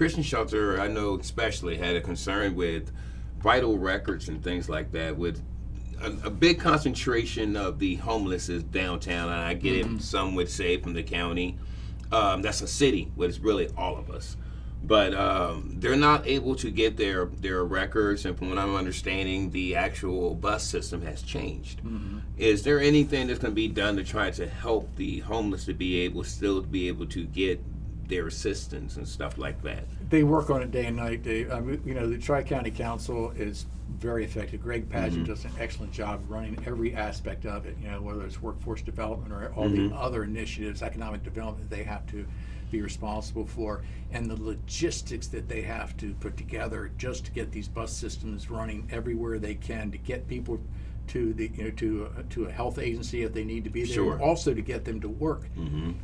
Christian shelter, I know especially, had a concern with vital records and things like that. With a big concentration of the homeless is downtown, and I get it. Some would say from the county. That's a city, but it's really all of us. But they're not able to get their records, and from what I'm understanding, the actual bus system has changed. Is there anything that's going to be done to try to help the homeless to be able to get their assistance and stuff like that? They work on it day and night. The Tri-County Council is very effective. Greg Padgett does an excellent job running every aspect of it, whether it's workforce development or all the other initiatives, economic development that they have to be responsible for, and the logistics that they have to put together just to get these bus systems running everywhere they can, to get people to the to a health agency if they need to be there, Sure. also to get them to work.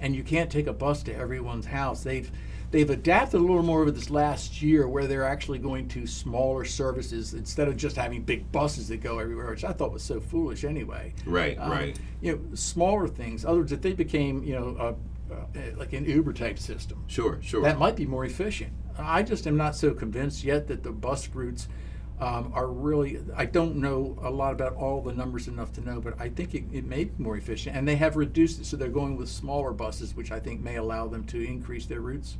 And you can't take a bus to everyone's house. They've adapted a little more over this last year, where they're actually going to smaller services instead of just having big buses that go everywhere, which I thought was so foolish anyway. Right. Smaller things. Other words, if they became like an Uber type system, Sure. that might be more efficient. I just am not so convinced yet that the bus routes are really, I don't know a lot about all the numbers enough to know, but I think it may be more efficient. And they have reduced it, so they're going with smaller buses, which I think may allow them to increase their routes.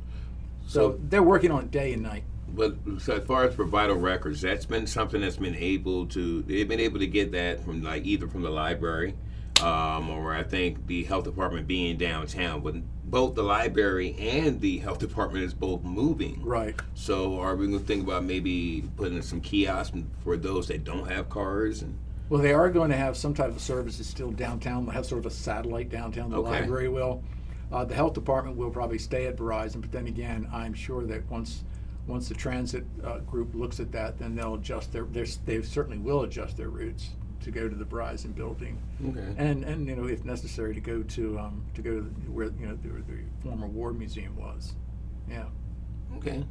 So they're working on it day and night. But so as far as for vital records, that's been something that's been they've been able to get that from either from the library, or I think the health department being downtown. But both the library and the health department is both moving. Right. So are we going to think about maybe putting in some kiosks for those that don't have cars? Well, they are going to have some type of services still downtown. They'll have sort of a satellite downtown. The library will. The health department will probably stay at Verizon, but then again, I'm sure that once the transit group looks at that, then they'll adjust they certainly will adjust their routes to go to the Verizon building, and if necessary to go to where the former War Museum was. Yeah. Okay.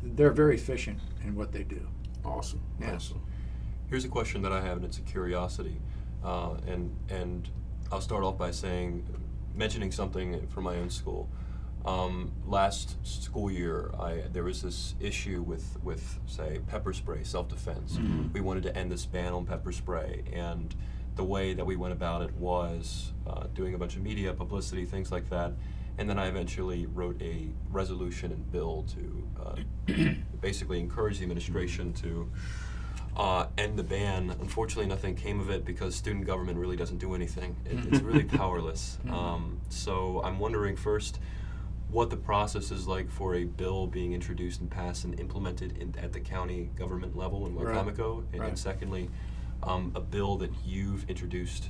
They're very efficient in what they do. Awesome. Yeah. Awesome. Here's a question that I have, and it's a curiosity, and I'll start off by mentioning something from my own school. Last school year, there was this issue with say pepper spray, self-defense. We wanted to end this ban on pepper spray, and the way that we went about it was doing a bunch of media publicity, things like that. And then I eventually wrote a resolution and bill to basically encourage the administration to end the ban. Unfortunately, nothing came of it because student government really doesn't do anything. It's really powerless. So I'm wondering first what the process is like for a bill being introduced and passed and implemented at the county government level in Wicomico, and secondly, a bill that you've introduced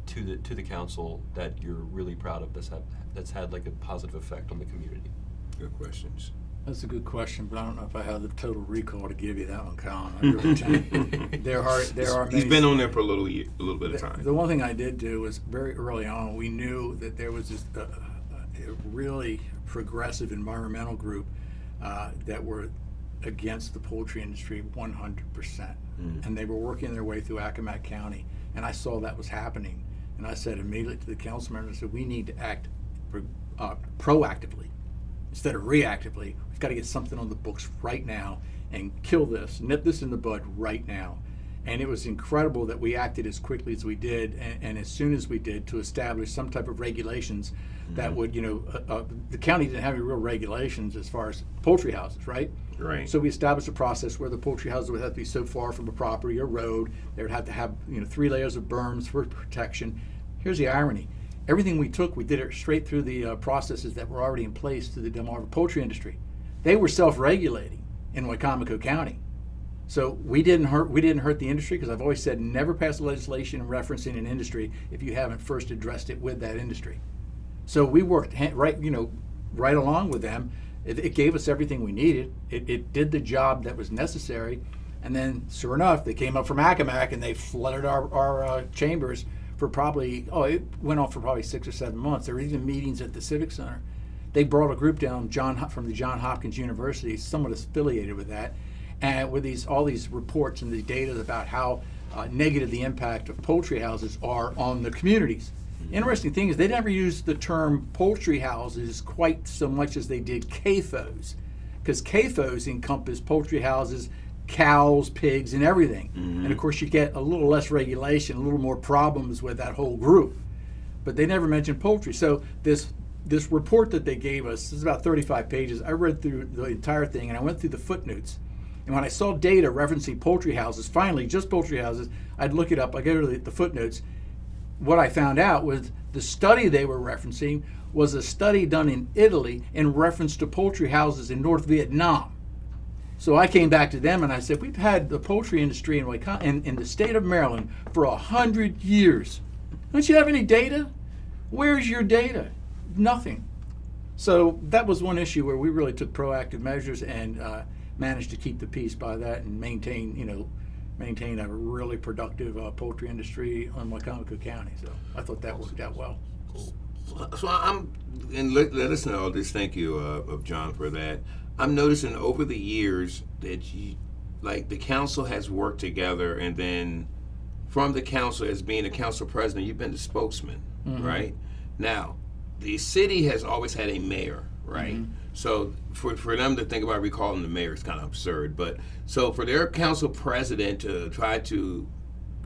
to the council that you're really proud of that's had like a positive effect on the community. Good questions. That's a good question, but I don't know if I have the total recall to give you that one, Colin. I really don't. There are. He's been on there for a little bit of time. The one thing I did do was very early on, we knew that there was this a really progressive environmental group that were against the poultry industry 100%, and they were working their way through Accomack County, and I saw that was happening, and I said immediately to the council members that we need to act proactively instead of reactively. We've got to get something on the books right now and kill this, nip this in the bud right now. And it was incredible that we acted as quickly as we did and as soon as we did to establish some type of regulations that would, the county didn't have any real regulations as far as poultry houses, right? Right. So we established a process where the poultry houses would have to be so far from a property or road. They would have to have 3 layers of berms for protection. Here's the irony. Everything we took, we did it straight through the processes that were already in place through the Delmarva poultry industry. They were self-regulating in Wicomico County. So we didn't hurt the industry, because I've always said never pass legislation referencing an industry if you haven't first addressed it with that industry. So we worked right along with them. It gave us everything we needed. It did the job that was necessary, and then sure enough, they came up from Accomack and they flooded our chambers for it went on for probably 6 or 7 months. There were even meetings at the Civic Center. They brought a group down from the Johns Hopkins University, somewhat affiliated with that, and with all these reports and the data about how negative the impact of poultry houses are on the communities. Interesting thing is they never used the term poultry houses quite so much as they did CAFOs. because CAFOs encompass poultry houses, cows, pigs, and everything. And of course, you get a little less regulation, a little more problems with that whole group. But they never mentioned poultry. So this report that they gave us is about 35 pages. I read through the entire thing, and I went through the footnotes. And when I saw data referencing poultry houses, finally just poultry houses, I'd look it up. I go to the footnotes. What I found out was the study they were referencing was a study done in Italy in reference to poultry houses in North Vietnam. So I came back to them and I said, we've had the poultry industry in the state of Maryland for 100 years. Don't you have any data? Where's your data? Nothing. So that was one issue where we really took proactive measures and managed to keep the peace by that and maintain a really productive poultry industry in Wycomico County. So I thought that worked out well. So and let us know this. Thank you, of John, for that. I'm noticing over the years that the council has worked together, and then from the council, as being a council president, you've been the spokesman, right? Now, the city has always had a mayor, right? So for them to think about recalling the mayor is kind of absurd. But so for their council president to try to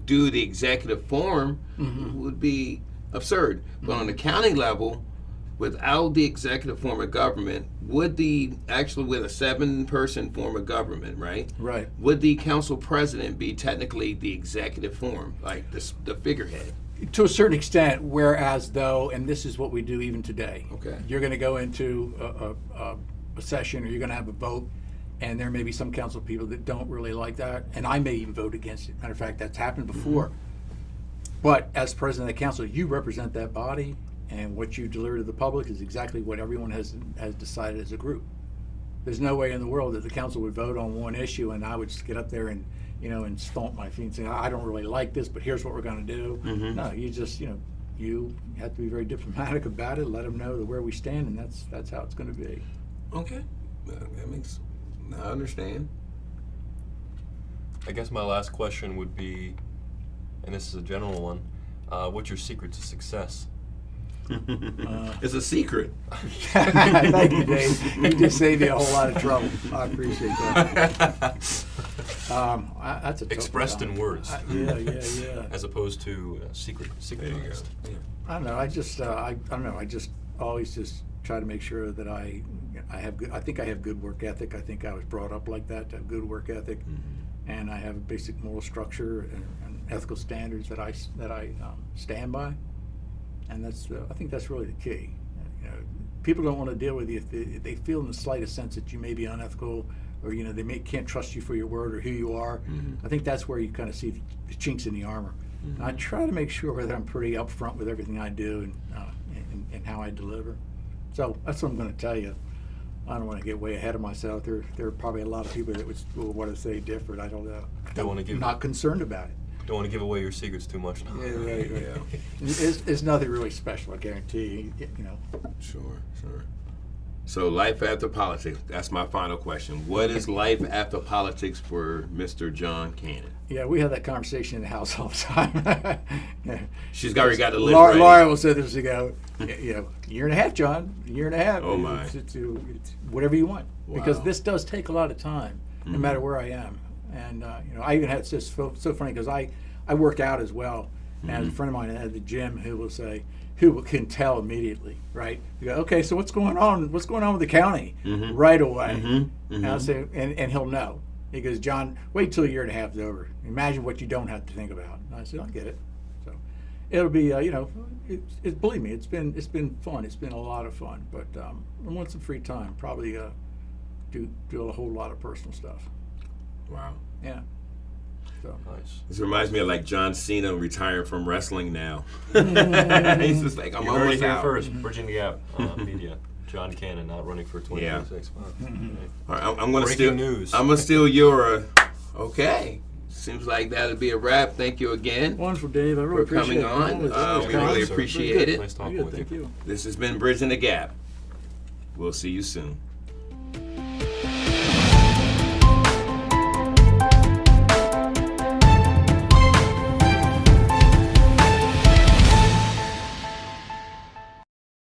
do the executive form would be absurd. But on the county level, without the executive form of government, with a 7-person form of government, right? Right. Would the council president be technically the executive form, like the figurehead? To a certain extent, whereas though, and this is what we do even today. Okay. You're going to go into a session, or you're going to have a vote, and there may be some council people that don't really like that, and I may even vote against it. Matter of fact, that's happened before. But as president of the council, you represent that body, and what you deliver to the public is exactly what everyone has decided as a group. There's no way in the world that the council would vote on one issue, and I would just get up there and and stomp my feet and say, I don't really like this, but here's what we're going to do. No, you just, you have to be very diplomatic about it, let them know where we stand, and that's how it's going to be. Okay. That makes, I understand. I guess my last question would be, and this is a general one, what's your secret to success? It's a secret. Thank you, Dave. You just saved me a whole lot of trouble. I appreciate that. That's a tough Expressed one. in words. Yeah. As opposed to secretized. Yeah. I don't know. I don't know. I just always just try to make sure that I have good. I think I have good work ethic. I think I was brought up like that, to have good work ethic, and I have a basic moral structure and ethical standards that I stand by. And I think that's really the key. People don't want to deal with you if they feel in the slightest sense that you may be unethical, or they can't trust you for your word or who you are. I think that's where you kind of see the chinks in the armor. And I try to make sure that I'm pretty upfront with everything I do and how I deliver. So that's what I'm going to tell you. I don't want to get way ahead of myself. There are probably a lot of people that will want to say different. I don't know. I'm not concerned about it. Don't want to give away your secrets too much. Yeah, right. Yeah. It's nothing really special, I guarantee you. Sure. So life after politics, that's my final question. What is life after politics for Mr. John Cannon? Yeah, we have that conversation in the house all the time. She's already got to live Laura will say this ago, year and a half, John, year and a half. Oh, my. It's whatever you want. Wow. Because this does take a lot of time, no matter where I am. And, I even had this so funny because I work out as well. And I have a friend of mine at the gym who can tell immediately, right? You go, okay, so what's going on? What's going on with the county? Right away. And I'll say, and he'll know. He goes, John, wait till a year and a half is over. Imagine what you don't have to think about. And I said, I get it. So it'll be, believe me, it's been fun. It's been a lot of fun. But I want some free time. Probably do a whole lot of personal stuff. Wow. Yeah. So. Nice. This reminds me of like John Cena retiring from wrestling now. He's just like, I'm You almost heard it here out. first. Bridging the Gap Media. John Cannon not running for 2026. All right, I'm going to Breaking news. I'm going to steal your. Okay. Seems like that'll be a wrap. Thank you again Wonderful, Dave. I really for coming appreciate on. it. We really sir. appreciate it. Nice talking Good, with thank you. This has been Bridging the Gap. We'll see you soon.